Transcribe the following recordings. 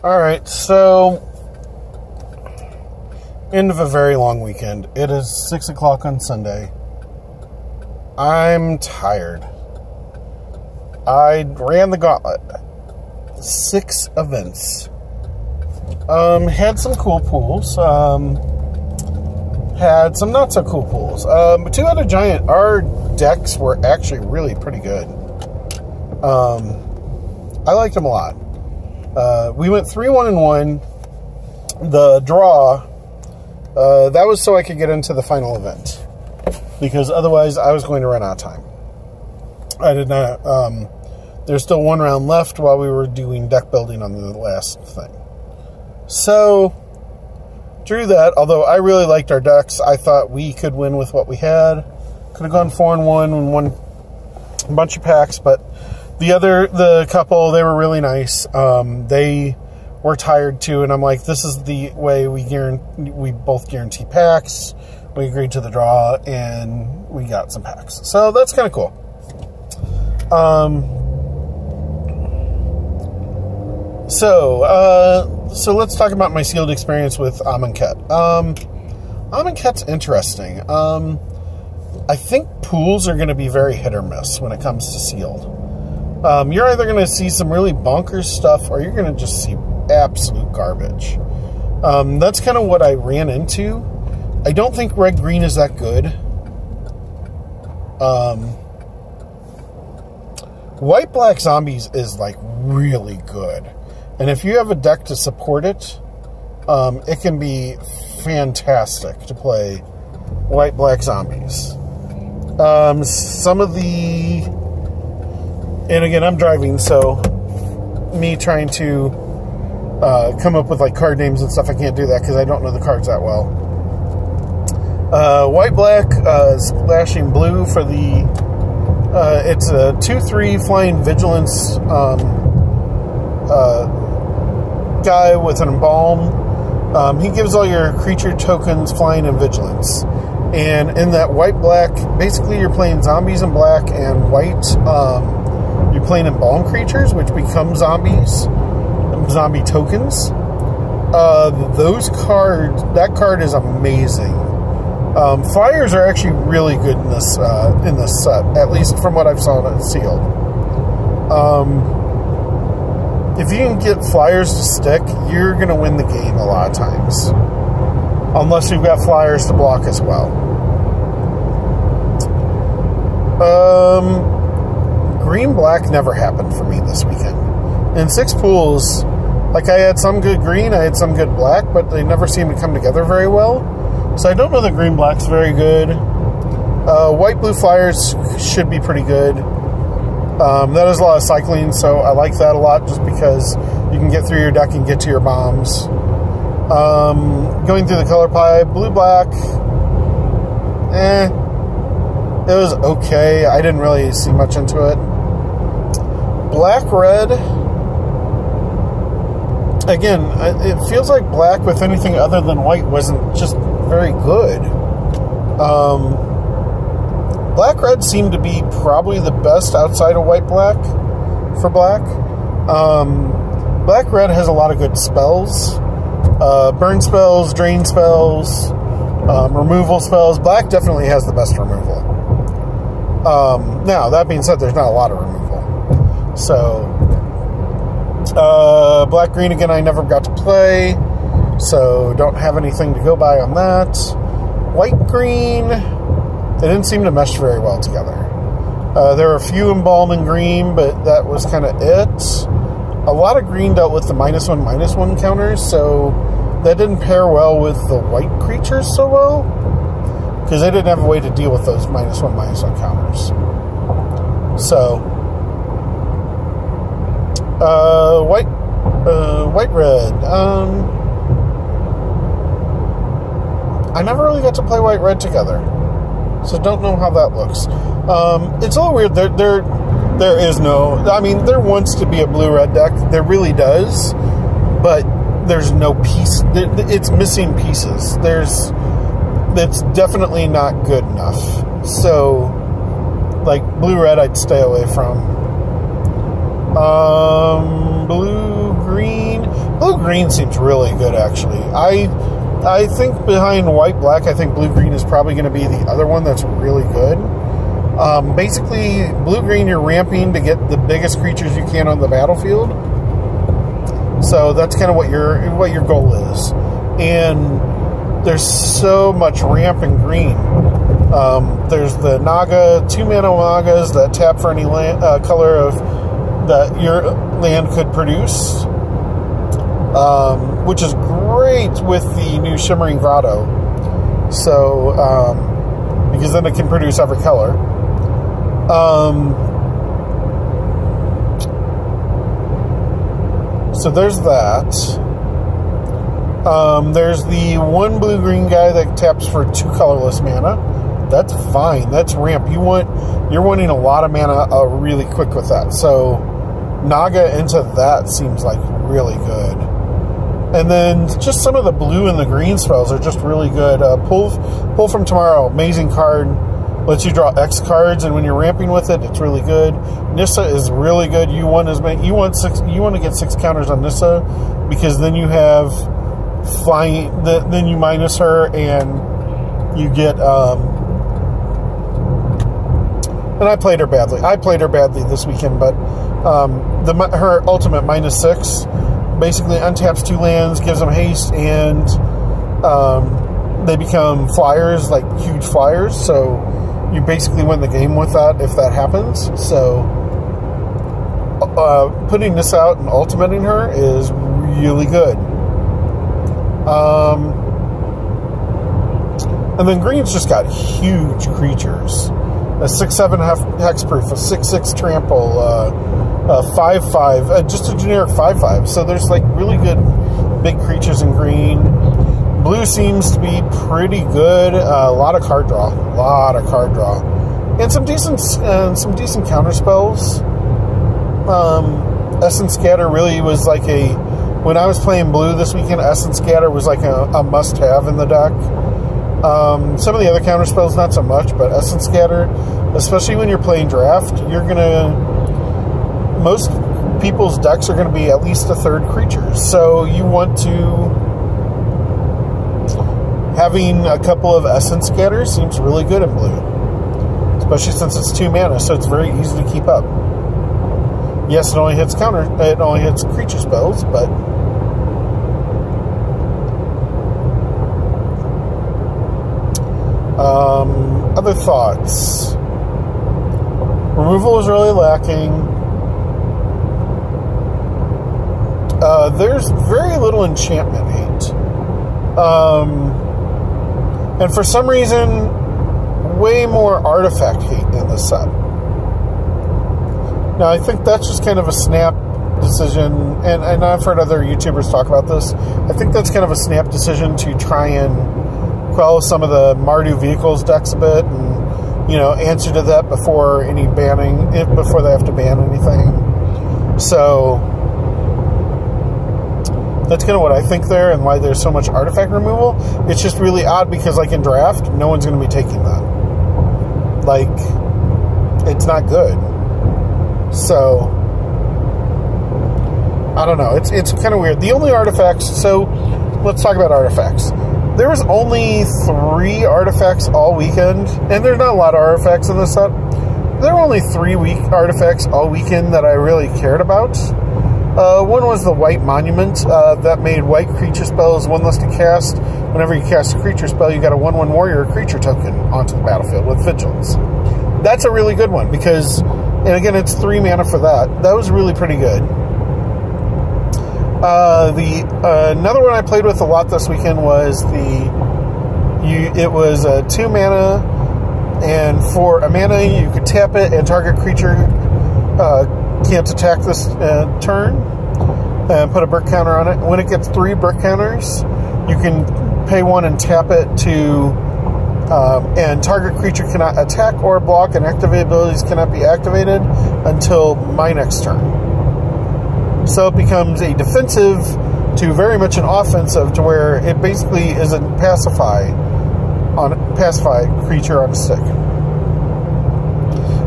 Alright, so end of a very long weekend. It is 6 o'clock on Sunday. I'm tired. I ran the gauntlet. 6 events. Had some cool pools. Had some not so cool pools. But 2 out of Giant, our decks were actually really pretty good. I liked them a lot. We went 3-1-1. The draw, that was so I could get into the final event, because otherwise I was going to run out of time. I did not. There's still 1 round left while we were doing deck building on the last thing. So, drew that. Although I really liked our decks, I thought we could win with what we had. Could have gone 4-1 and won a bunch of packs, but the couple, they were really nice. They were tired too, and I'm like, this is the way we both guarantee packs. We agreed to the draw, and we got some packs. So that's kind of cool. So let's talk about my sealed experience with Amonkhet. Amonkhet's interesting. I think pools are going to be very hit or miss when it comes to sealed. You're either going to see some really bonkers stuff, or you're going to just see absolute garbage. That's kind of what I ran into. I don't think red-green is that good. White-black zombies is, like, really good. And if you have a deck to support it, it can be fantastic to play white-black zombies. Some of the... And again, I'm driving, so me trying to come up with like card names and stuff, I can't do that because I don't know the cards that well. White-black, splashing blue for the... it's a 2/3 flying vigilance guy with an embalm. He gives all your creature tokens flying and vigilance. And in that white-black, basically you're playing zombies in black and white. You're playing embalm creatures, which become zombies, zombie tokens. That card is amazing. Flyers are actually really good in this set, at least from what I've saw in sealed. If you can get flyers to stick, you're going to win the game a lot of times. Unless you've got flyers to block as well. Green-black never happened for me this weekend. In 6 pools, like I had some good green, I had some good black, but they never seem to come together very well. So I don't know that green-black's very good. White-blue flyers should be pretty good. That is a lot of cycling, so I like that a lot just because you can get through your deck and get to your bombs. Going through the color pie, blue-black, it was okay. I didn't really see much into it. Black-red, again, it feels like black with anything other than white wasn't just very good. Black-red seemed to be probably the best outside of white-black for black. Black-red has a lot of good spells. Burn spells, drain spells, removal spells. Black definitely has the best removal. Now, that being said, there's not a lot of removal. So, black-green, again, I never got to play, so don't have anything to go by on that. White-green, they didn't seem to mesh very well together. There were a few embalm in green, but that was kind of it. A lot of green dealt with the -1/-1 counters, so that didn't pair well with the white creatures so well, because they didn't have a way to deal with those -1/-1 counters. So, white-red. I never really got to play white-red together, so don't know how that looks. It's a little weird. There is no... I mean, there wants to be a blue-red deck. There really does, but there's no piece. It's missing pieces. That's definitely not good enough. So, like, blue-red I'd stay away from. Blue-green. Blue-green seems really good, actually. I think behind white-black, I think blue-green is probably going to be the other one that's really good. Basically, blue-green, you're ramping to get the biggest creatures you can on the battlefield. So that's kind of what your goal is. And there's so much ramp in green. There's the Naga, 2-mana Nagas that tap for any color of that your land could produce. Which is great with the new Shimmering Grotto. So, because then it can produce every color. So there's that. There's the 1 blue-green guy that taps for 2 colorless mana. That's fine. That's ramp. You're wanting a lot of mana really quick with that. So Naga into that seems like really good. And then just some of the blue and the green spells are just really good. Pull from Tomorrow, amazing card. Lets you draw X cards, and when you're ramping with it, it's really good. Nissa is really good. You want to get 6 counters on Nissa, because then you have flying. Then you minus her, and you get. And I played her badly. I played her badly this weekend, but her ultimate -6. Basically untaps 2 lands, gives them haste, and they become flyers, like huge flyers. So you basically win the game with that if that happens. So putting this out and ultimating her is really good. And then green's just got huge creatures. A 6/7 hexproof, a 6/6 trample, 5/5, just a generic 5/5. So there's like really good big creatures in green. Blue seems to be pretty good. A lot of card draw, and some decent counter spells. Essence Scatter really was like when I was playing blue this weekend, Essence Scatter was like a must-have in the deck. Some of the other counter spells not so much, but Essence Scatter, especially when you're playing draft, most people's decks are going to be at least a third creatures. So you want to having a couple of Essence Scatters seems really good in blue, especially since it's 2 mana, so it's very easy to keep up. Yes, it only hits creature spells, but other thoughts. Removal is really lacking. There's very little enchantment hate. And for some reason, way more artifact hate in the set. Now, I think that's just kind of a snap decision, and I've heard other YouTubers talk about this. I think that's kind of a snap decision to try and quell some of the Mardu Vehicles decks a bit, and answer to that before any banning, before they have to ban anything. So that's kind of what I think there, and why there's so much artifact removal. It's just really odd because, like in draft, no one's going to be taking that. Like, it's not good. So I don't know. It's kind of weird. The only artifacts. So let's talk about artifacts. There was only 3 artifacts all weekend, and there's not a lot of artifacts in this set. There were only 3 artifacts all weekend that I really cared about. One was the White Monument that made white creature spells 1 less to cast. Whenever you cast a creature spell, you got a 1/1 warrior creature token onto the battlefield with Vigilance. That's a really good one because, and again, it's 3 mana for that. That was really pretty good. Another one I played with a lot this weekend was it was a 2 mana, and for a mana you could tap it and target creature can't attack this turn, and put a brick counter on it. When it gets 3 brick counters, you can pay 1 and tap it to and target creature cannot attack or block, and activate abilities cannot be activated until my next turn. So it becomes a defensive to very much an offensive, to where it basically is a pacify creature on a stick.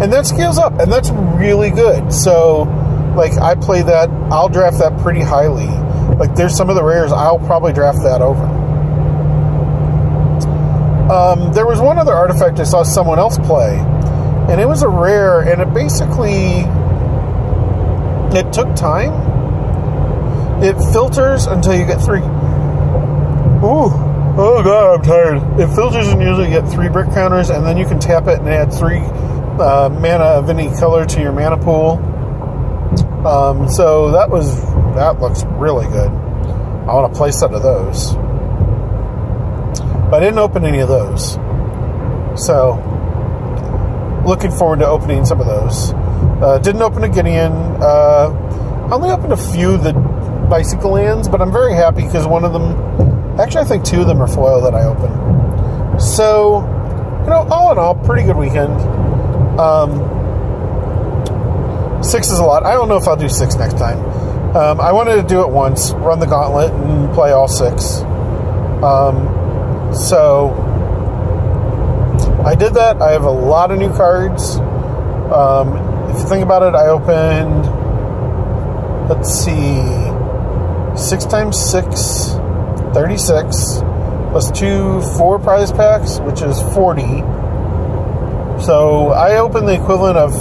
And that scales up, and that's really good. So, like, I play that, I'll draft that pretty highly. Like, there's some of the rares, I'll probably draft that over. There was one other artifact I saw someone else play, and it was a rare, and it basically, it took time. It filters until you get 3. Ooh, oh god, I'm tired. It filters and usually get 3 brick counters, and then you can tap it and add 3 mana of any color to your mana pool. So that looks really good. I want to play a set of those. But I didn't open any of those. So, looking forward to opening some of those. Didn't open a Gideon. I only opened a few of the bicycle lands, but I'm very happy because one of them, actually I think 2 of them are foil that I opened. So, you know, all in all, pretty good weekend. 6 is a lot. I don't know if I'll do 6 next time. I wanted to do it once, run the gauntlet and play all 6. So I did that. I have a lot of new cards. If you think about it, I opened, let's see, 6 times 6, 36, plus 2 4 prize packs, which is 40. So I opened the equivalent of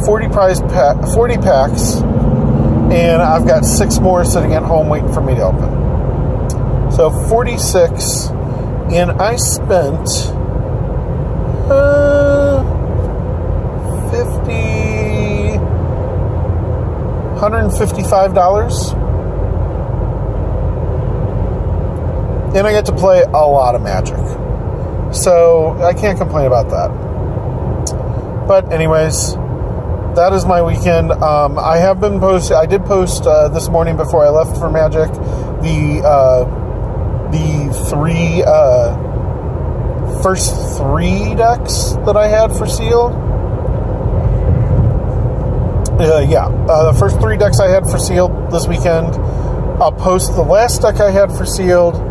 40 packs, and I've got 6 more sitting at home waiting for me to open. So 46, and I spent $155, and I get to play a lot of Magic, so I can't complain about that. But anyways, that is my weekend. I have been posting. I did post this morning before I left for Magic the 3 first 3 decks that I had for sealed. The first 3 decks I had for sealed this weekend. I'll post the last deck I had for sealed.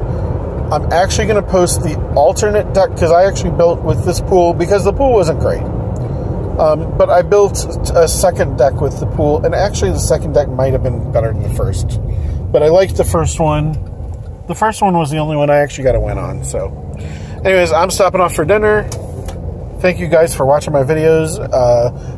I'm actually going to post the alternate deck because I actually built with this pool because the pool wasn't great. But I built a second deck with the pool, and actually the second deck might have been better than the first. But I liked the first one. The first one was the only one I actually got a win on. So, anyways, I'm stopping off for dinner. Thank you guys for watching my videos.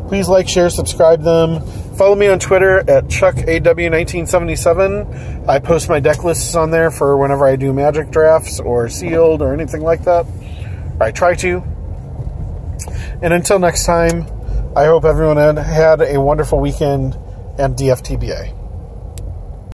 Please like, share, subscribe them. Follow me on Twitter at ChuckAW1977. I post my deck lists on there for whenever I do Magic drafts or sealed or anything like that. Or I try to. And until next time, I hope everyone had a wonderful weekend, and DFTBA.